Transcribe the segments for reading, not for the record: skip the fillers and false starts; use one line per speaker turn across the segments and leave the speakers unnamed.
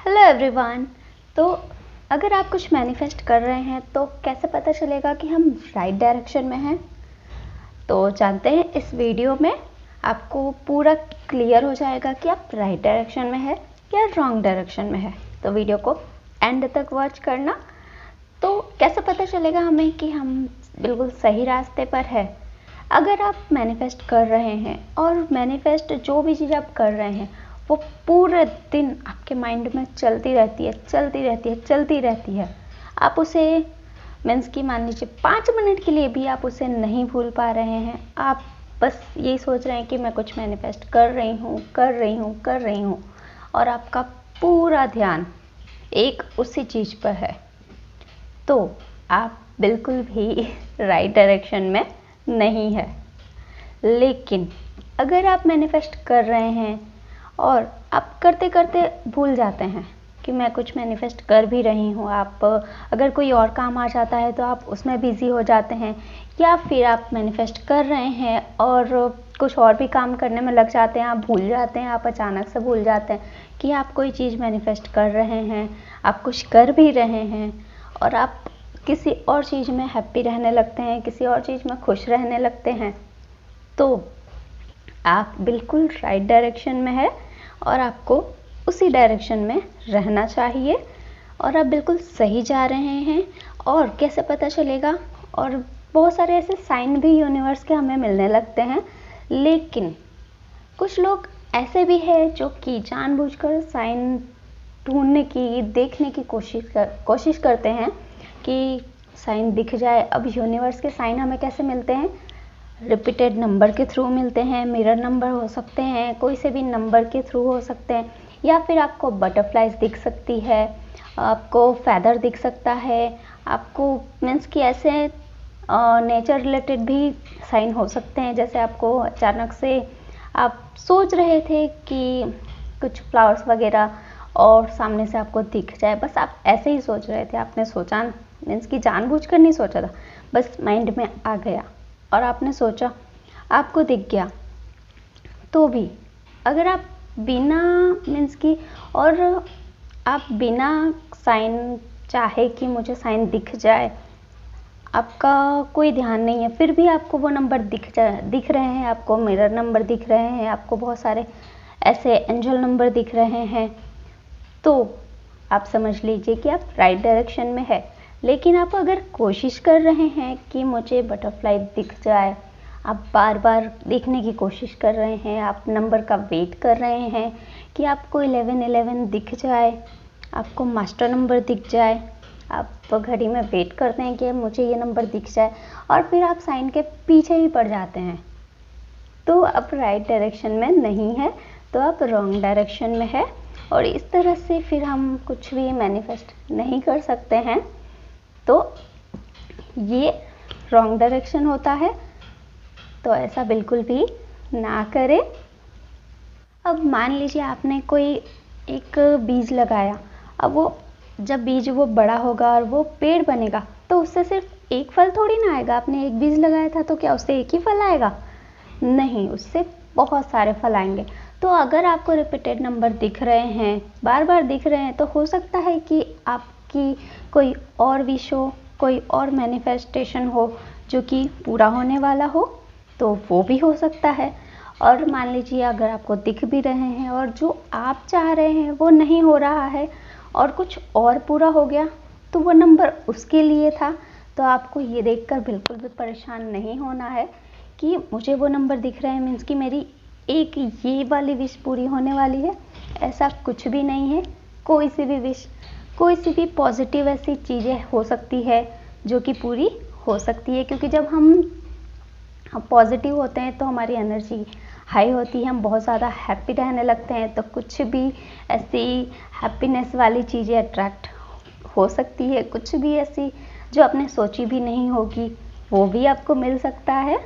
Hello everyone. तो अगर आप कुछ मैनिफेस्ट कर रहे हैं तो कैसे पता चलेगा कि हम राइट डायरेक्शन में हैं? तो जानते हैं इस वीडियो में आपको पूरा क्लियर हो जाएगा कि आप राइट डायरेक्शन में है या रॉन्ग डायरेक्शन में है। तो वीडियो को एंड तक वॉच करना। तो कैसे पता चलेगा हमें कि हम बिल्कुल सही रास्ते पर है? अगर आप मैनिफेस्ट कर रहे हैं और मैनिफेस्ट जो भी चीज़ आप कर रहे हैं वो पूरे दिन आपके माइंड में चलती रहती है, आप उसे मीन्स कि मान लीजिए 5 मिनट के लिए भी आप उसे नहीं भूल पा रहे हैं। आप बस यही सोच रहे हैं कि मैं कुछ मैनिफेस्ट कर रही हूँ और आपका पूरा ध्यान एक उसी चीज़ पर है, तो आप बिल्कुल भी राइट डायरेक्शन में नहीं है। लेकिन अगर आप मैनिफेस्ट कर रहे हैं और आप करते करते भूल जाते हैं कि मैं कुछ मैनिफेस्ट कर भी रही हूँ, आप अगर कोई और काम आ जाता है तो आप उसमें बिज़ी हो जाते हैं, या फिर आप मैनिफेस्ट कर रहे हैं और कुछ और भी काम करने में लग जाते हैं, आप भूल जाते हैं, आप अचानक से भूल जाते हैं कि आप कोई चीज़ मैनिफेस्ट कर रहे हैं, आप कुछ कर भी रहे हैं और आप किसी और चीज़ में हैप्पी रहने लगते हैं, किसी और चीज़ में खुश रहने लगते हैं, तो आप बिल्कुल राइट डायरेक्शन में है और आपको उसी डायरेक्शन में रहना चाहिए और आप बिल्कुल सही जा रहे हैं। और कैसे पता चलेगा? और बहुत सारे ऐसे साइन भी यूनिवर्स के हमें मिलने लगते हैं, लेकिन कुछ लोग ऐसे भी हैं जो कि जानबूझकर साइन ढूंढने की, देखने की कोशिश करते हैं कि साइन दिख जाए। अब यूनिवर्स के साइन हमें कैसे मिलते हैं? रिपीटेड नंबर के थ्रू मिलते हैं, मिरर नंबर हो सकते हैं, कोई से भी नंबर के थ्रू हो सकते हैं, या फिर आपको बटरफ्लाइज दिख सकती है, आपको फैदर दिख सकता है, आपको मीन्स कि ऐसे नेचर रिलेटेड भी साइन हो सकते हैं। जैसे आपको अचानक से आप सोच रहे थे कि कुछ फ्लावर्स वगैरह और सामने से आपको दिख जाए, बस आप ऐसे ही सोच रहे थे, आपने सोचा मीन्स कि जानबूझकर नहीं सोचा था, बस माइंड में आ गया और आपने सोचा, आपको दिख गया। तो भी अगर आप बिना मीन्स की और आप बिना साइन चाहे कि मुझे साइन दिख जाए, आपका कोई ध्यान नहीं है, फिर भी आपको वो नंबर दिख रहे हैं, आपको मिरर नंबर दिख रहे हैं, आपको बहुत सारे ऐसे एंजल नंबर दिख रहे हैं, तो आप समझ लीजिए कि आप राइट डायरेक्शन में है। लेकिन आप अगर कोशिश कर रहे हैं कि मुझे बटरफ्लाई दिख जाए, आप बार बार देखने की कोशिश कर रहे हैं, आप नंबर का वेट कर रहे हैं कि आपको 1111 दिख जाए, आपको मास्टर नंबर दिख जाए, आप घड़ी में वेट करते हैं कि मुझे ये नंबर दिख जाए, और फिर आप साइन के पीछे ही पड़ जाते हैं, तो आप राइट डायरेक्शन में नहीं है, तो आप रॉन्ग डायरेक्शन में है। और इस तरह से फिर हम कुछ भी मैनिफेस्ट नहीं कर सकते हैं, तो ये रॉन्ग डायरेक्शन होता है, तो ऐसा बिल्कुल भी ना करें। अब मान लीजिए आपने कोई एक बीज लगाया, अब वो जब बीज वो बड़ा होगा और वो पेड़ बनेगा, तो उससे सिर्फ एक फल थोड़ी ना आएगा। आपने एक बीज लगाया था तो क्या उससे एक ही फल आएगा? नहीं, उससे बहुत सारे फल आएंगे। तो अगर आपको रिपीटेड नंबर दिख रहे हैं, बार बार दिख रहे हैं, तो हो सकता है कि आपकी कोई और विश हो, कोई और मैनिफेस्टेशन हो जो कि पूरा होने वाला हो, तो वो भी हो सकता है। और मान लीजिए अगर आपको दिख भी रहे हैं और जो आप चाह रहे हैं वो नहीं हो रहा है और कुछ और पूरा हो गया, तो वो नंबर उसके लिए था। तो आपको ये देखकर बिल्कुल भी परेशान नहीं होना है कि मुझे वो नंबर दिख रहे हैं मीन्स कि मेरी एक ये वाली विश पूरी होने वाली है, ऐसा कुछ भी नहीं है। कोई सी भी विश, कोई सी भी पॉजिटिव ऐसी चीज़ें हो सकती है जो कि पूरी हो सकती है, क्योंकि जब हम पॉजिटिव होते हैं तो हमारी एनर्जी हाई होती है, हम बहुत ज़्यादा हैप्पी रहने लगते हैं, तो कुछ भी ऐसी हैप्पीनेस वाली चीज़ें अट्रैक्ट हो सकती है, कुछ भी ऐसी जो आपने सोची भी नहीं होगी वो भी आपको मिल सकता है।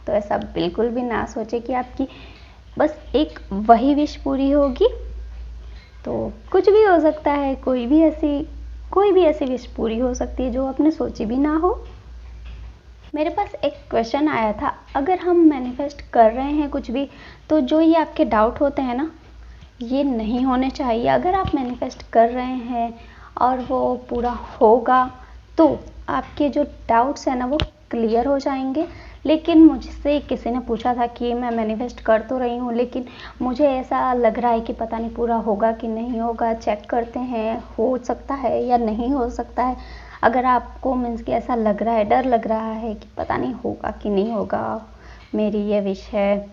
तो ऐसा बिल्कुल भी ना सोचे कि आपकी बस एक वही विश पूरी होगी, तो कुछ भी हो सकता है, कोई भी ऐसी विश पूरी हो सकती है जो आपने सोची भी ना हो। मेरे पास एक क्वेश्चन आया था, अगर हम मैनिफेस्ट कर रहे हैं कुछ भी, तो जो ये आपके डाउट होते हैं ना ये नहीं होने चाहिए। अगर आप मैनिफेस्ट कर रहे हैं और वो पूरा होगा तो आपके जो डाउट्स हैं ना वो क्लियर हो जाएंगे। लेकिन मुझसे किसी ने पूछा था कि मैं मैनिफेस्ट कर तो रही हूँ लेकिन मुझे ऐसा लग रहा है कि पता नहीं पूरा होगा कि नहीं होगा, चेक करते हैं, हो सकता है या नहीं हो सकता है। अगर आपको मीन्स कि ऐसा लग रहा है, डर लग रहा है कि पता नहीं होगा कि नहीं होगा, मेरी ये विश है,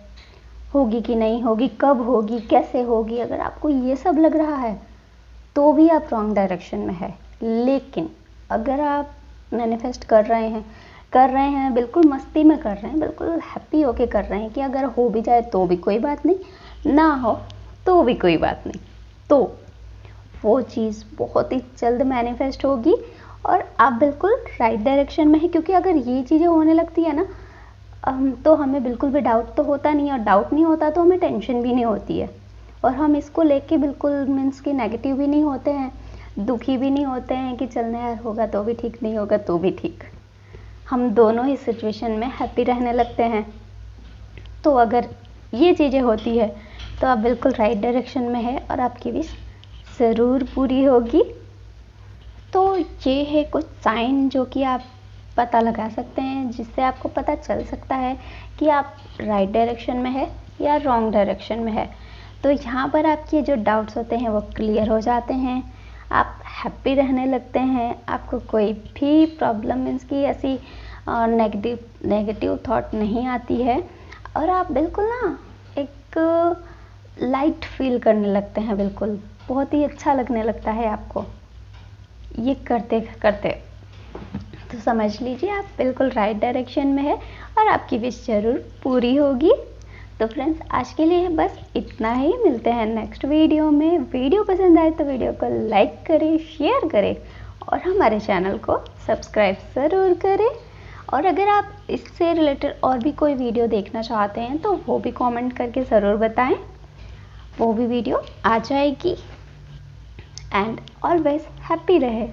होगी कि नहीं होगी, कब होगी, कैसे होगी, अगर आपको ये सब लग रहा है तो भी आप रॉन्ग डायरेक्शन में है। लेकिन अगर आप मैनिफेस्ट कर रहे हैं बिल्कुल मस्ती में कर रहे हैं, बिल्कुल हैप्पी होके कर रहे हैं कि अगर हो भी जाए तो भी कोई बात नहीं, ना हो तो भी कोई बात नहीं, तो वो चीज़ बहुत ही जल्द मैनिफेस्ट होगी और आप बिल्कुल राइट डायरेक्शन में है। क्योंकि अगर ये चीज़ें होने लगती है ना तो हमें बिल्कुल भी डाउट तो होता नहीं, और डाउट नहीं होता तो हमें टेंशन भी नहीं होती है, और हम इसको लेके बिल्कुल मीन्स कि नेगेटिव भी नहीं होते हैं, दुखी भी नहीं होते हैं कि चलना यार होगा तो भी ठीक, नहीं होगा तो भी ठीक। हम दोनों ही सिचुएशन में हैप्पी रहने लगते हैं। तो अगर ये चीज़ें होती है तो आप बिल्कुल राइट डायरेक्शन में है और आपकी विश ज़रूर पूरी होगी। तो ये है कुछ साइन जो कि आप पता लगा सकते हैं, जिससे आपको पता चल सकता है कि आप राइट डायरेक्शन में है या रॉन्ग डायरेक्शन में है। तो यहाँ पर आपके जो डाउट्स होते हैं वो क्लियर हो जाते हैं, आप हैप्पी रहने लगते हैं, आपको कोई भी प्रॉब्लम मीन्स की ऐसी नेगेटिव थॉट नहीं आती है, और आप बिल्कुल ना एक लाइट फील करने लगते हैं, बिल्कुल बहुत ही अच्छा लगने लगता है आपको ये करते करते। तो समझ लीजिए आप बिल्कुल राइट डायरेक्शन में है और आपकी विश जरूर पूरी होगी। तो फ्रेंड्स आज के लिए बस इतना ही, मिलते हैं नेक्स्ट वीडियो में। वीडियो पसंद आए तो वीडियो को लाइक करें, शेयर करें और हमारे चैनल को सब्सक्राइब ज़रूर करें। और अगर आप इससे रिलेटेड और भी कोई वीडियो देखना चाहते हैं तो वो भी कमेंट करके ज़रूर बताएं, वो भी वीडियो आ जाएगी। एंड ऑलवेज हैप्पी रहे।